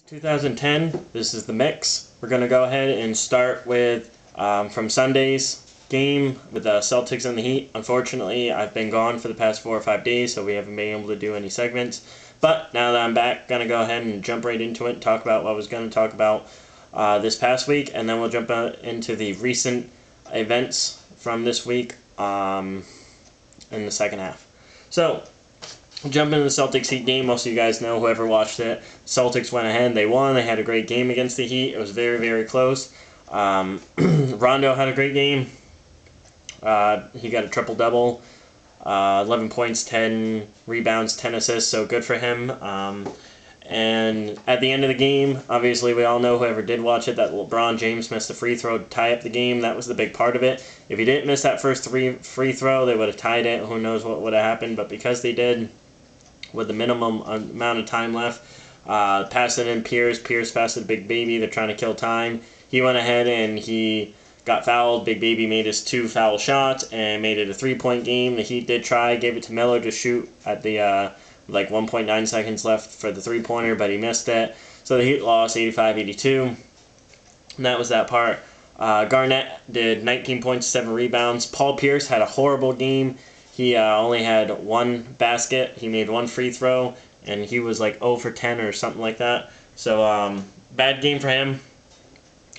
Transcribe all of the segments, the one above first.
2010, this is the mix. We're going to go ahead and start with from Sunday's game with the Celtics and the Heat. Unfortunately, I've been gone for the past 4 or 5 days, so we haven't been able to do any segments. But now that I'm back, going to go ahead and jump right into it and talk about what I was going to talk about this past week, and then we'll jump into the recent events from this week in the second half. So, jump into the Celtics Heat game. Most of you guys know, whoever watched it, Celtics went ahead, they won, they had a great game against the Heat. It was very, very close. Rondo had a great game. He got a triple-double, 11 points, 10 rebounds, 10 assists, so good for him. And at the end of the game, obviously we all know, whoever did watch it, that LeBron James missed a free throw to tie up the game. That was the big part of it. If he didn't miss that first free throw, they would have tied it. Who knows what would have happened, but because they did, with the minimum amount of time left, passing in Pierce passed it to Big Baby. They're trying to kill time. He went ahead and he got fouled. Big Baby made his 2 foul shots and made it a 3-point game. The Heat did try, gave it to Miller to shoot at the like 1.9 seconds left for the 3-pointer, but he missed it. So the Heat lost 85-82, and that was that part. Garnett did 19 points, 7 rebounds. Paul Pierce had a horrible game. He only had 1 basket. He made 1 free throw, and he was like 0 for 10 or something like that. So bad game for him.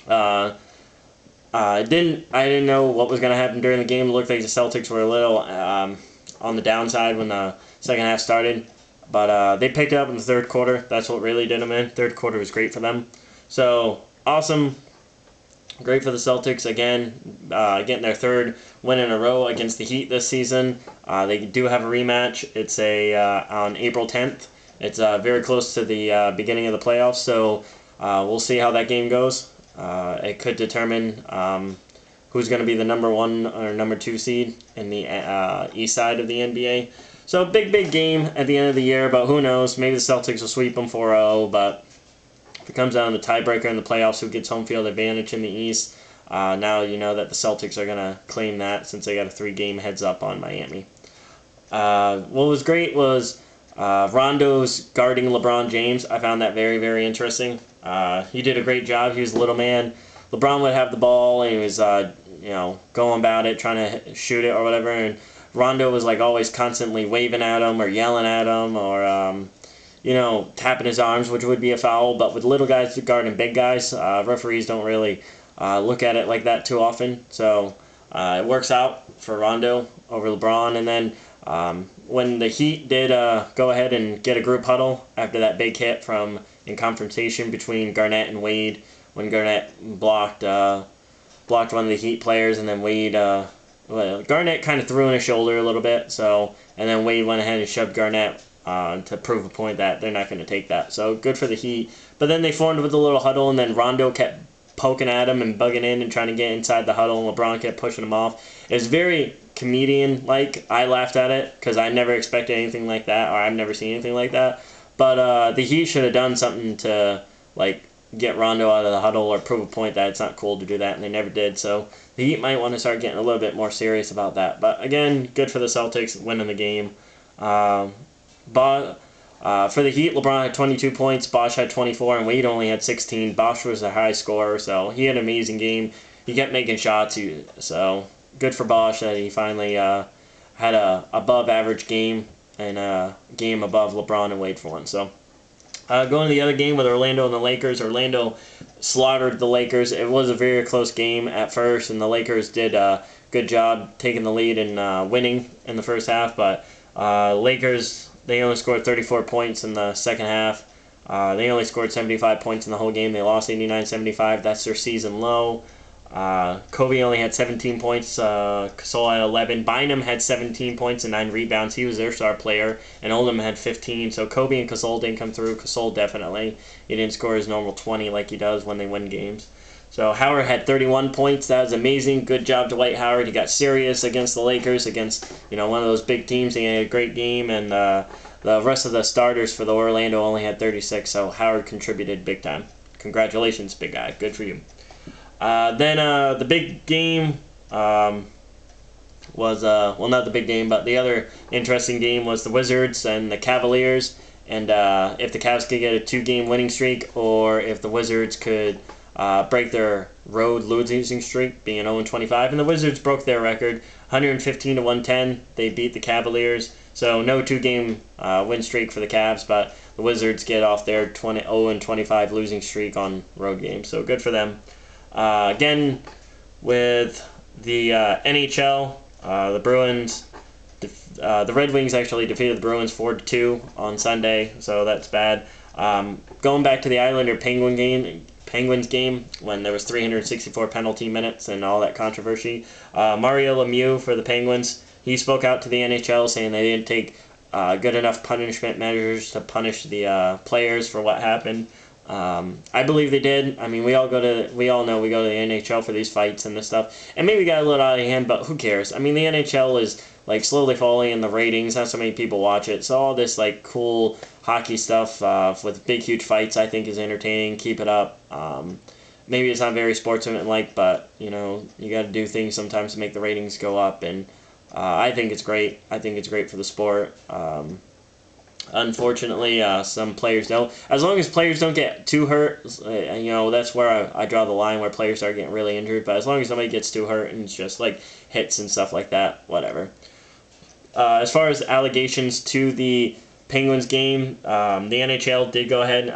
I didn't know what was going to happen during the game. It looked like the Celtics were a little on the downside when the second half started, but they picked it up in the third quarter. That's what really did them in. Third quarter was great for them. So awesome. Great for the Celtics, again, getting their 3rd win in a row against the Heat this season. They do have a rematch. It's on April 10th. It's very close to the beginning of the playoffs, so we'll see how that game goes. It could determine who's going to be the number 1 or number 2 seed in the east side of the NBA. So big game at the end of the year, but who knows? Maybe the Celtics will sweep them 4-0, but if it comes down to the tiebreaker in the playoffs, who gets home field advantage in the East, now you know that the Celtics are going to claim that since they got a 3-game heads up on Miami. What was great was Rondo's guarding LeBron James. I found that very, very interesting. He did a great job. He was a little man. LeBron would have the ball, and he was going about it, trying to shoot it or whatever, and Rondo was like always constantly waving at him or yelling at him or tapping his arms, which would be a foul. But with little guys guarding big guys, referees don't really look at it like that too often. So it works out for Rondo over LeBron. And then when the Heat did go ahead and get a group huddle after that big hit in confrontation between Garnett and Wade, when Garnett blocked one of the Heat players, and then Wade, Garnett kind of threw in his shoulder a little bit. And then Wade went ahead and shoved Garnett to prove a point that they're not going to take that. So good for the Heat. But then they formed with a little huddle, and then Rondo kept poking at him and bugging in and trying to get inside the huddle, and LeBron kept pushing him off. It was very comedian-like. I laughed at it because I never expected anything like that, or I've never seen anything like that. But the Heat should have done something to get Rondo out of the huddle or prove a point that it's not cool to do that, and they never did. So the Heat might want to start getting a little bit more serious about that. But again, good for the Celtics winning the game. But for the Heat, LeBron had 22 points, Bosh had 24, and Wade only had 16. Bosh was the high scorer, so he had an amazing game. He kept making shots, so good for Bosh that he finally had a above-average game and a game above LeBron and Wade for one. So going to the other game with Orlando and the Lakers, Orlando slaughtered the Lakers. It was a very close game at first, and the Lakers did a good job taking the lead and winning in the first half, but Lakers, they only scored 34 points in the second half. They only scored 75 points in the whole game. They lost 89-75. That's their season low. Kobe only had 17 points. Gasol had 11. Bynum had 17 points and 9 rebounds. He was their star player. And Oldham had 15. So Kobe and Gasol didn't come through. Gasol definitely. He didn't score his normal 20 like he does when they win games. So Howard had 31 points. That was amazing. Good job to Dwight Howard. He got serious against the Lakers, against one of those big teams. He had a great game, and the rest of the starters for the Orlando only had 36. So Howard contributed big time. Congratulations, big guy. Good for you. Then the big game was, well, not the big game, but the other interesting game was the Wizards and the Cavaliers. and if the Cavs could get a 2-game winning streak, or if the Wizards could break their road losing streak, being 0-25. And the Wizards broke their record, 115-110. They beat the Cavaliers, so no 2-game win streak for the Cavs, but the Wizards get off their 0-25 losing streak on road games, so good for them. Again, with the NHL, the Bruins, the Red Wings actually defeated the Bruins 4-2 on Sunday, so that's bad. Going back to the Penguins game when there was 364 penalty minutes and all that controversy, Mario Lemieux for the Penguins, he spoke out to the NHL saying they didn't take good enough punishment measures to punish the players for what happened. I believe they did. I mean, we all know we go to the NHL for these fights and this stuff, and maybe got a little out of hand, but who cares? I mean, the NHL is like slowly falling in the ratings. Not so many people watch it, so all this like cool hockey stuff with big huge fights, I think, is entertaining. Keep it up. Maybe it's not very sportsmanlike, but you know, you got to do things sometimes to make the ratings go up, and I think it's great. I think it's great for the sport. Unfortunately, some players don't. As long as players don't get too hurt, you know, that's where I draw the line, where players start getting really injured. But as long as nobody gets too hurt and it's just like hits and stuff like that, whatever. As far as allegations to the Penguins game, the NHL did go ahead.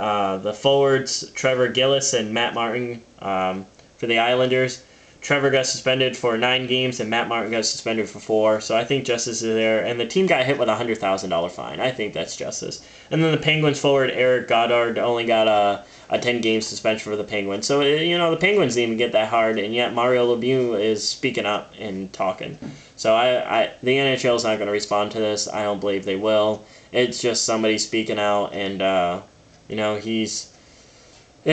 The forwards, Trevor Gillis and Matt Martin, for the Islanders. Trevor got suspended for 9 games, and Matt Martin got suspended for 4. So I think justice is there. And the team got hit with a $100,000 fine. I think that's justice. And then the Penguins forward, Eric Goddard, only got a 10-game suspension for the Penguins. So, you know, the Penguins didn't even get that hard, and yet Mario Lemieux is speaking up and talking. So the NHL is not going to respond to this. I don't believe they will. It's just somebody speaking out, and, you know, it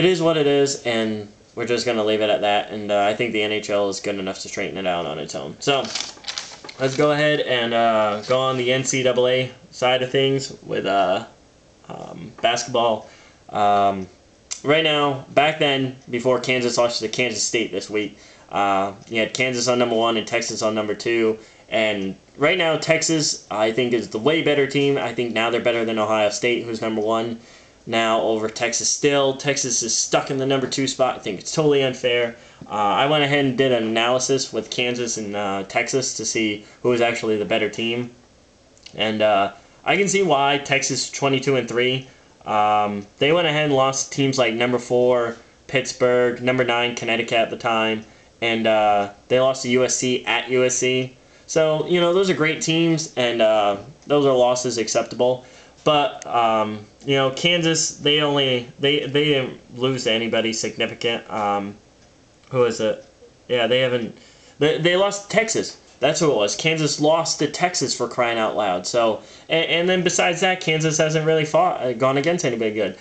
is what it is, and we're just going to leave it at that, and I think the NHL is good enough to straighten it out on its own. So, let's go ahead and go on the NCAA side of things with basketball. Right now, back then, before Kansas lost to Kansas State this week, you had Kansas on number 1 and Texas on number 2, and right now, Texas, I think, is the way better team. I think now they're better than Ohio State, who's number 1. Now over Texas still. Texas is stuck in the number 2 spot. I think it's totally unfair. I went ahead and did an analysis with Kansas and Texas to see who was actually the better team. And I can see why Texas 22-3. They went ahead and lost teams like number 4 Pittsburgh, number 9 Connecticut at the time, and they lost to USC at USC. So, you know, those are great teams, and those are losses acceptable. But you know, Kansas, they didn't lose to anybody significant. Who is it? Yeah, they lost to Texas. That's who it was. Kansas lost to Texas, for crying out loud. So, and then besides that, Kansas hasn't really gone against anybody good.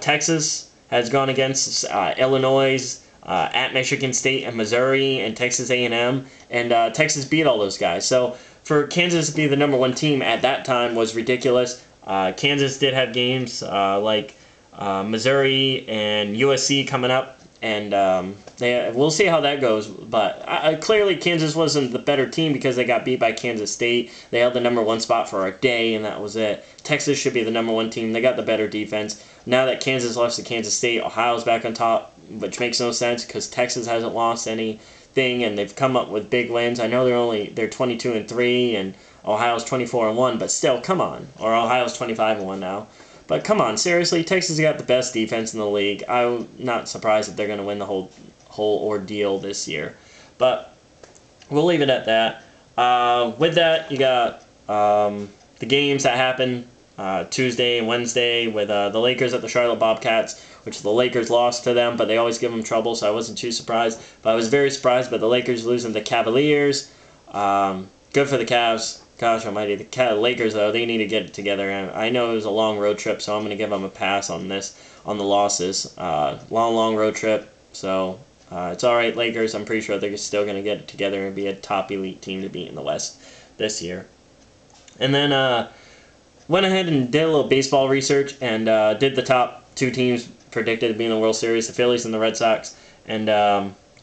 Texas has gone against Illinois, at Michigan State and Missouri and Texas A&M, and Texas beat all those guys. So for Kansas to be the number 1 team at that time was ridiculous. Kansas did have games like Missouri and USC coming up, and we'll see how that goes. But clearly Kansas wasn't the better team because they got beat by Kansas State. They held the number 1 spot for a day, and that was it. Texas should be the number 1 team. They got the better defense. Now that Kansas lost to Kansas State, Ohio's back on top, which makes no sense because Texas hasn't lost anything, and they've come up with big wins. I know they're 22-3, and Ohio's 24-1, but still, come on. Or Ohio's 25-1 now. But come on, seriously, Texas got the best defense in the league. I'm not surprised that they're going to win the whole ordeal this year. But we'll leave it at that. With that, you got the games that happen Tuesday and Wednesday with the Lakers at the Charlotte Bobcats, which the Lakers lost to them, but they always give them trouble, so I wasn't too surprised. But I was very surprised by the Lakers losing to the Cavaliers. Good for the Cavs. Gosh almighty, the Lakers, though, they need to get it together. And I know it was a long road trip, so I'm going to give them a pass on the losses. Long road trip, so it's all right, Lakers. I'm pretty sure they're still going to get it together and be a top elite team to beat in the West this year. And then went ahead and did a little baseball research and did the top 2 teams predicted to be in the World Series, the Phillies and the Red Sox. And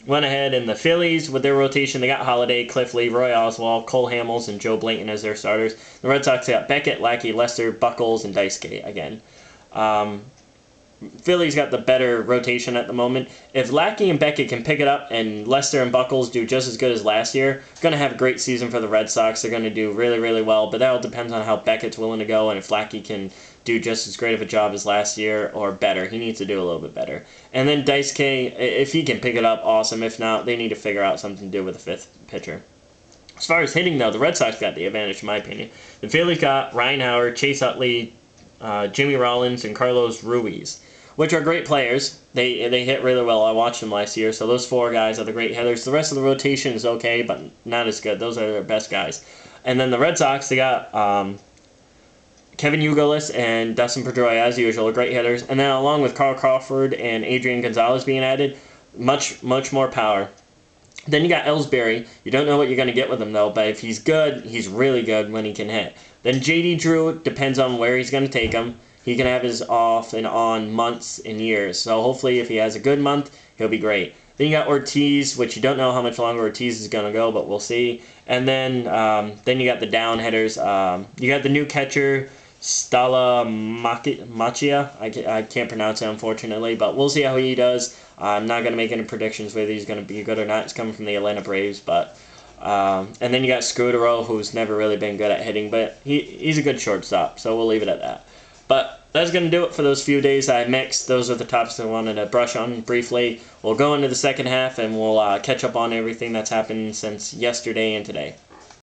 Went ahead, and the Phillies, with their rotation, they got Holiday, Cliff Lee, Roy Oswalt, Cole Hamels, and Joe Blanton as their starters. The Red Sox got Beckett, Lackey, Lester, Buckles, and Daisuke again. Phillies got the better rotation at the moment. If Lackey and Beckett can pick it up and Lester and Buckles do just as good as last year, going to have a great season for the Red Sox. They're going to do really, really well, but that all depends on how Beckett's willing to go and if Lackey can do just as great of a job as last year or better. He needs to do a little bit better. And then Daisuke, if he can pick it up, awesome. If not, they need to figure out something to do with the fifth pitcher. As far as hitting, though, the Red Sox got the advantage, in my opinion. The Phillies got Ryan Howard, Chase Utley, Jimmy Rollins, and Carlos Ruiz, which are great players. They hit really well. I watched them last year, so those four guys are the great hitters. The rest of the rotation is okay, but not as good. Those are their best guys. And then the Red Sox, they got Kevin Youkilis and Dustin Pedroia, as usual, great hitters. And then along with Carl Crawford and Adrian Gonzalez being added, much more power. Then you got Ellsbury. You don't know what you're going to get with him, though, but if he's good, he's really good when he can hit. Then J.D. Drew, depends on where he's going to take him. He can have his off and on months and years. So hopefully if he has a good month, he'll be great. Then you got Ortiz, which you don't know how much longer Ortiz is going to go, but we'll see. And then you got the down hitters. You got the new catcher, Stala Machia. I can't pronounce it, unfortunately, but we'll see how he does. I'm not going to make any predictions whether he's going to be good or not. It's coming from the Atlanta Braves, but... and then you got Scudero, who's never really been good at hitting, but he's a good shortstop, so we'll leave it at that. But that's going to do it for those few days I mixed. Those are the topics I wanted to brush on briefly. We'll go into the second half, and we'll catch up on everything that's happened since yesterday and today.